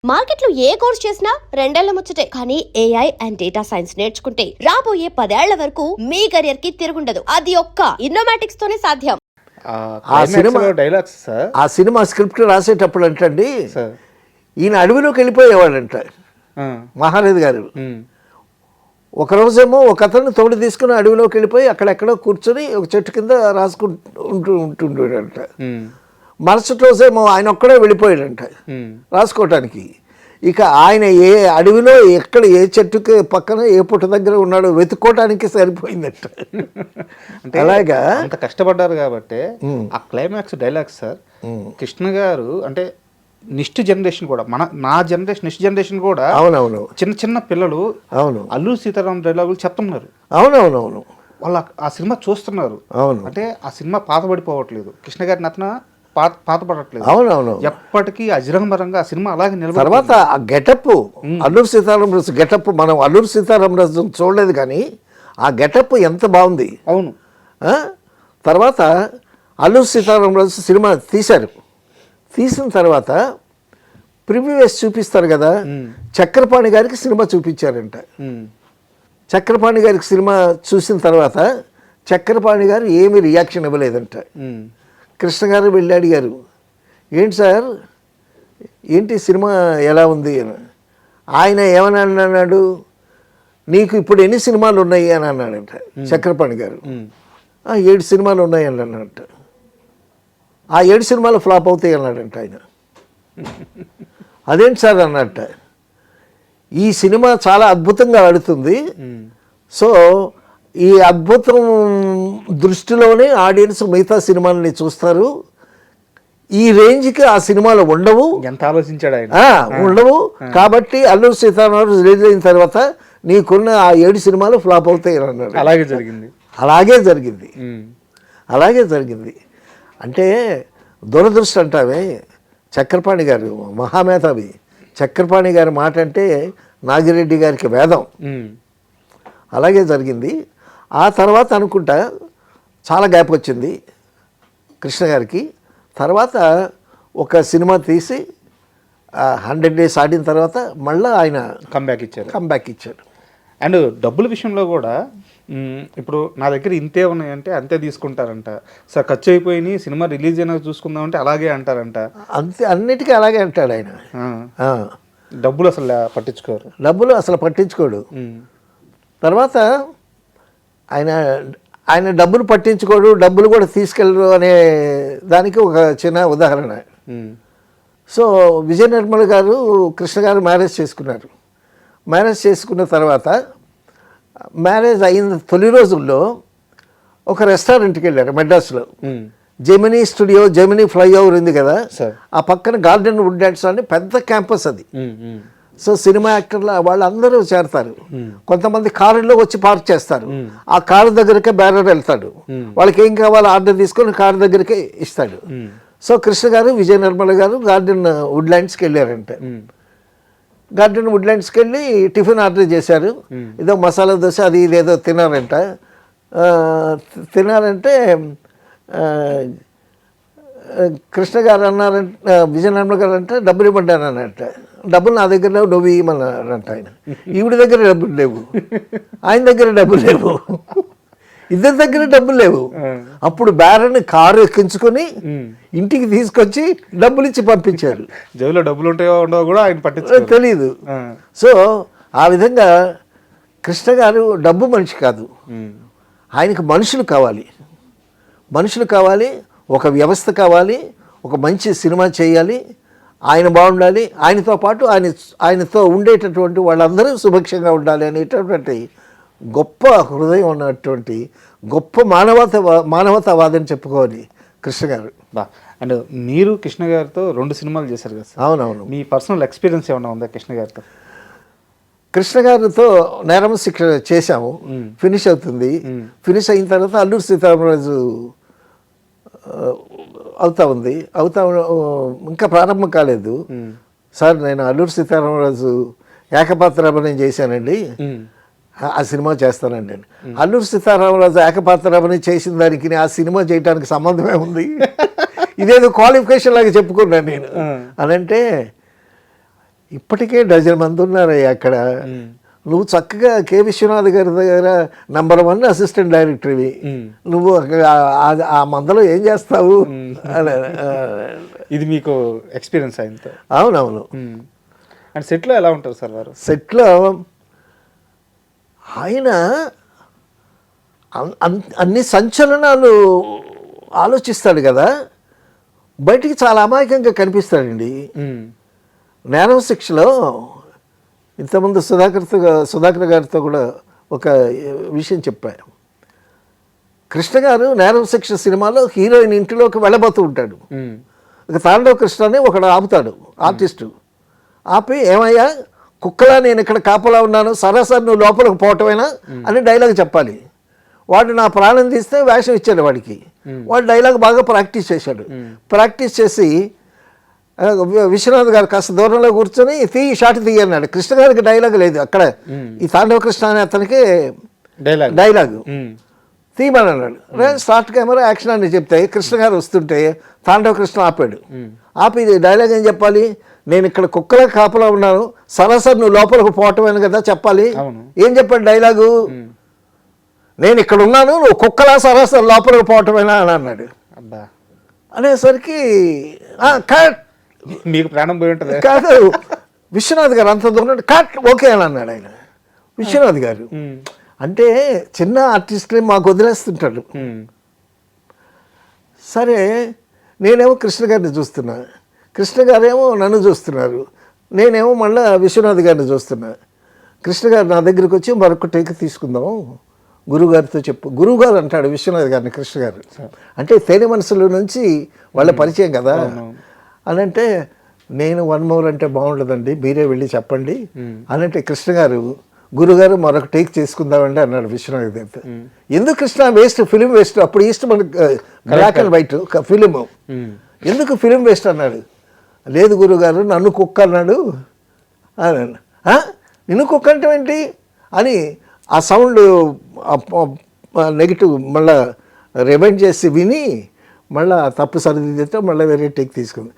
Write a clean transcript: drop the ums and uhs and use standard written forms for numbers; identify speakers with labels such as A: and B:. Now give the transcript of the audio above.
A: మార్కెట్లో ఏ కోర్స్ చేసినా రెండేళ్ల ముచ్చటే. కానీ ఏఐ అండ్ డేటా సైన్స్ నేర్చుకుంటే రాబోయే 10 ఏళ్ల వరకు మీ కెరియర్ కి తిరుగుండదు. అది ఒక్క ఇన్నోమాటిక్స్ తోనే సాధ్యం.
B: ఆ సినిమా స్క్రిప్ట్ రాసేటప్పుడు అంటండి, ఈయన అడవిలోకి వెళ్ళిపోయేవాడంట మహారాజు గారు. ఒకరోజేమో ఒక అతను తోడు తీసుకుని అడవిలోకి వెళ్ళిపోయి అక్కడెక్కడో కూర్చొని ఒక చెట్టు కింద ఉంటుండేడంట. మరుసటి రోజేమో ఆయన ఒక్కడే వెళ్ళిపోయాడంట రాసుకోవటానికి. ఇక ఆయన ఏ అడవిలో ఎక్కడ ఏ చెట్టుకి పక్కన ఏ పుట్ట దగ్గర ఉన్నాడో వెతుక్కోవటానికి సరిపోయిందట.
C: అంటే అలాగా అంత కష్టపడ్డారు కాబట్టి ఆ క్లైమాక్స్ డైలాగ్స్ సార్ కృష్ణ గారు అంటే నెక్స్ట్ జనరేషన్ కూడా నా జనరేషన్ నెక్స్ట్ జనరేషన్ కూడా
B: అవునవును
C: చిన్న చిన్న పిల్లలు
B: అవును
C: అల్లూరి సీతారాం డైలాగులు చెప్తున్నారు.
B: అవునవునవును
C: వాళ్ళు ఆ సినిమా చూస్తున్నారు.
B: అవును
C: అంటే ఆ సినిమా పాతబడిపోవట్లేదు, కృష్ణ గారి నటన పాతపడట్లేదు.
B: అవునవును
C: ఎప్పటికీ అజరంబరంగా ఆ సినిమా అలాగే నిలబడి.
B: తర్వాత ఆ గెటప్ అల్లూరి సీతారామరాజు గెటప్ మనం అల్లూరి సీతారామరాజు చూడలేదు కానీ ఆ గెటప్ ఎంత బాగుంది.
C: అవును.
B: తర్వాత అల్లూరి సీతారామరాజు సినిమా తీసిన తర్వాత ప్రివ్యూస్ చూపిస్తారు కదా, చక్రపాణి గారికి సినిమా చూపించారంట. చక్రపాణి గారికి సినిమా చూసిన తర్వాత చక్రపాణి గారు ఏమీ రియాక్షన్ ఇవ్వలేదంట. కృష్ణ గారు వెళ్ళి అడిగారు, ఏంటి సార్ ఏంటి సినిమా ఎలా ఉంది అని. ఆయన ఏమని అన్నాడు, నీకు ఇప్పుడు ఎన్ని సినిమాలు ఉన్నాయి అని అన్నాడంట చక్రపాణి గారు. 7 సినిమాలు ఉన్నాయి అని అన్నట్ట. ఆ 7 సినిమాలు ఫ్లాప్ అవుతాయి అన్నాడంట ఆయన. అదేంటి సార్ అన్నట్ట, ఈ సినిమా చాలా అద్భుతంగా ఆడుతుంది, సో ఈ అద్భుతం దృష్టిలోనే ఆడియన్స్ మిగతా సినిమాలని చూస్తారు, ఈ రేంజ్కి ఆ సినిమాలు ఉండవు.
C: ఎంత ఆలోచించాడు ఆయన.
B: ఉండవు కాబట్టి అల్లూరి సీతారామరాజు రిలీజ్ అయిన తర్వాత నీకున్న ఆ 7 సినిమాలు ఫ్లాప్ అవుతాయి అన్నాడు.
C: అలాగే జరిగింది.
B: అలాగే జరిగింది. అంటే దురదృష్టి అంటావే, చక్రపాణి గారు మహామేధావి. చక్రపాణి గారి మాట అంటే నాగిరెడ్డి గారికి వేదం. అలాగే జరిగింది. ఆ తర్వాత అనుకుంటా చాలా గ్యాప్ వచ్చింది కృష్ణ గారికి. తర్వాత ఒక సినిమా తీసి 100 days ఆడిన తర్వాత మళ్ళీ ఆయన కంబ్యాక్ ఇచ్చారు.
C: అండ్ డబ్బుల విషయంలో కూడా ఇప్పుడు నా దగ్గర ఇంతే ఉన్నాయంటే అంతే తీసుకుంటారంట సార్. ఖర్చు అయిపోయి సినిమా రిలీజ్ అయినా చూసుకుందామంటే అలాగే అంటారంట.
B: అంతే, అన్నిటికీ అలాగే అంటాడు ఆయన.
C: డబ్బులు అసలు పట్టించుకోడు. తర్వాత ఆయన డబ్బులు పట్టించుకోడు, డబ్బులు కూడా తీసుకెళ్ళరు అనే దానికి ఒక చిన్న ఉదాహరణ. సో విజయ నిర్మల్ గారు కృష్ణ గారు మ్యారేజ్ చేసుకున్న తర్వాత మ్యారేజ్ అయిన తొలి రోజుల్లో ఒక రెస్టారెంట్కి వెళ్ళారు మెడ్రాస్లో. జెమినీ ఫ్లైఓవర్ ఉంది కదా, ఆ పక్కన గార్డెన్ వుడ్లాండ్స్ అని పెద్ద క్యాంపస్ అది. సో సినిమా యాక్టర్లు వాళ్ళందరూ చేరతారు. కొంతమంది కారులో వచ్చి పార్క్ చేస్తారు. ఆ కారు దగ్గరకే బ్యారర్ వెళ్తాడు, వాళ్ళకి ఏం కావాలో ఆర్డర్ తీసుకొని కారు దగ్గరికే ఇస్తాడు. సో కృష్ణ గారు విజయ నిర్మల గారు గార్డెన్ వుడ్లాండ్స్కి వెళ్ళారంట. గార్డెన్ వుడ్లాండ్స్కి వెళ్ళి టిఫిన్ ఆర్డర్ చేశారు. ఏదో మసాలా దోశ అది ఇదేదో తినారంటే కృష్ణ గారు అన్నారంటే, విజయ నిర్మల గారు అంటే డబ్బులు ఇవ్వమంటారు అన్నట్ట. డబ్బులు నా దగ్గర లేవు, నువ్వు ఇవ్వమన్నారంట ఆయన. ఈవిడ దగ్గర డబ్బులు లేవు, ఆయన దగ్గర డబ్బులు లేవు, ఇద్దరి దగ్గర డబ్బులు లేవు. అప్పుడు బ్యారని కారు ఎక్కించుకొని ఇంటికి తీసుకొచ్చి డబ్బులు ఇచ్చి పంపించారు. జేబులో డబ్బులు ఉంటాయో ఉండవో కూడా ఆయన
B: తెలీదు. సో ఆ విధంగా కృష్ణ గారు డబ్బు మనిషి కాదు, ఆయనకు మనుషులు కావాలి, ఒక వ్యవస్థ కావాలి, ఒక మంచి సినిమా చేయాలి, ఆయన బాగుండాలి, ఆయనతో పాటు ఆయనతో ఉండేటటువంటి వాళ్ళందరూ సుభిక్షంగా ఉండాలి అనేటటువంటి గొప్ప హృదయం ఉన్నటువంటి గొప్ప మానవతావాదని చెప్పుకోవాలి కృష్ణ గారు.
C: అండ్ మీరు కృష్ణ గారితో 2 సినిమాలు చేశారు కదా.
B: అవునవును.
C: మీ పర్సనల్ ఎక్స్పీరియన్స్ ఏమైనా ఉందా కృష్ణ గారితో?
B: కృష్ణ గారితో నేరం శిక్ష చేశాము, ఫినిష్ అవుతుంది. ఫినిష్ అయిన తర్వాత అల్లూరి సీతారామరాజు ఇంకా ప్రారంభం కాలేదు. సార్ నేను అల్లూరి సీతారామరాజు ఏకపాత్ర అభినయం చేశానండి, ఆ సినిమా చేస్తానండి. అల్లూరి సీతారామరాజు ఏకపాత్ర అభినయం చేసిన దానికి ఆ సినిమా చేయడానికి సంబంధమే ఉంది, ఇదేదో క్వాలిఫికేషన్ లాగా చెప్పుకున్నాను నేను అని అంటే, ఇప్పటికే డజన్ మంది ఉన్నారయ్యా అక్కడ. నువ్వు చక్కగా కె విశ్వనాథ్ గారి దగ్గర #1 అసిస్టెంట్ డైరెక్టర్వి, నువ్వు ఆ మందలో ఏం చేస్తావు?
C: ఇది మీకు ఎక్స్పీరియన్స్ అయింది.
B: అవునవును.
C: అండ్ సెట్లో ఎలా ఉంటారు సార్ వారు?
B: సెట్లో ఆయన అన్ని సంచలనాలు ఆలోచిస్తాడు కదా, బయటికి చాలా అమాయకంగా కనిపిస్తాడండి. నేరం శిక్షలో ఇంతకుముందు సుధాకర్ గారితో కూడా ఒక విషయం చెప్పాను. కృష్ణ గారు నేరం శిక్ష సినిమాలో హీరోయిన్ ఇంటిలోకి వెళ్ళబోతూ ఉంటాడు. ఇక తాండవ కృష్ణ అని ఒకడు ఆపుతాడు, ఆర్టిస్టు. ఆపి, ఏమయ్యా కుక్కలా నేను ఇక్కడ కాపలా ఉన్నాను, సరాసరి నువ్వు లోపలికి పోవటమేనా అని డైలాగ్ చెప్పాలి. వాడు నా ప్రాణం తీస్తే వేషం ఇచ్చాడు వాడికి. వాడు డైలాగ్ బాగా ప్రాక్టీస్ చేశాడు. ప్రాక్టీస్ చేసి విశ్వనాథ్ గారు కాస్త దూరంలో కూర్చొని షాట్ తీయన్నాడు. కృష్ణ గారికి డైలాగ్ లేదు అక్కడ. ఈ తాండవ కృష్ణ అనే అతనికి డైలాగ్ తీయమని అన్నాడు. స్టార్ట్ కెమెరా యాక్షన్ అని చెప్తే కృష్ణ గారు వస్తుంటే తాండవ కృష్ణ ఆపాడు. ఆపి డైలాగ్ ఏం చెప్పాలి? నేను ఇక్కడ కుక్కలా కాపలా ఉన్నాను, సరాసరి నువ్వు లోపలికి పోవటమేను కదా చెప్పాలి. ఏం చెప్పాడు డైలాగు? నేను ఇక్కడ ఉన్నాను, నువ్వు కుక్కలా సరాసరి లోపలికి పోవటమేనా అని అన్నాడు. అనేసరికి కట్,
C: మీకు ప్రాణం పోయి ఉంటుంది.
B: కాదు, విశ్వనాథ్ గారు అంత దూరం కట్ ఓకే అని అన్నాడు ఆయన. విశ్వనాథ్ గారు అంటే చిన్న ఆర్టిస్ట్ని మాకు వదిలేస్తుంటాడు. సరే, నేనేమో కృష్ణ గారిని చూస్తున్నా, కృష్ణ గారేమో నన్ను చూస్తున్నారు, నేనేమో మళ్ళీ విశ్వనాథ్ గారిని చూస్తున్నా. కృష్ణ గారు నా దగ్గరికి వచ్చి మరొక టేక్ తీసుకుందాం, గురువుగారితో చెప్పు. గురువుగారు అంటాడు విశ్వనాథ్ గారిని కృష్ణ గారు. అంటే తేనె మనసులో నుంచి వాళ్ళ పరిచయం కదా అని. అంటే నేను 1 more అంటే బాగుండదండి, మీరే వెళ్ళి చెప్పండి అని. అంటే కృష్ణ గారు, గురుగారు మరొక టేక్ చేసుకుందామండి అన్నాడు విశ్వనాథ్ గారితో. ఎందుకు కృష్ణ, వేస్ట్, ఫిలిం వేస్ట్. అప్పుడు ఈస్ట్ మనకు బ్లాక్ అండ్ వైట్ ఫిలిం, ఎందుకు ఫిలిం వేస్ట్ అన్నాడు. లేదు గురుగారు, నన్ను కుక్క అన్నాడు అన్నాడు. నిన్ను కుక్క అంటే ఏంటి అని ఆ సౌండ్ నెగిటివ్ మళ్ళీ రిమైండ్ చేసి విని మళ్ళీ తప్పు సరిదిద్దితే మళ్ళీ వేరే టేక్ తీసుకుంది.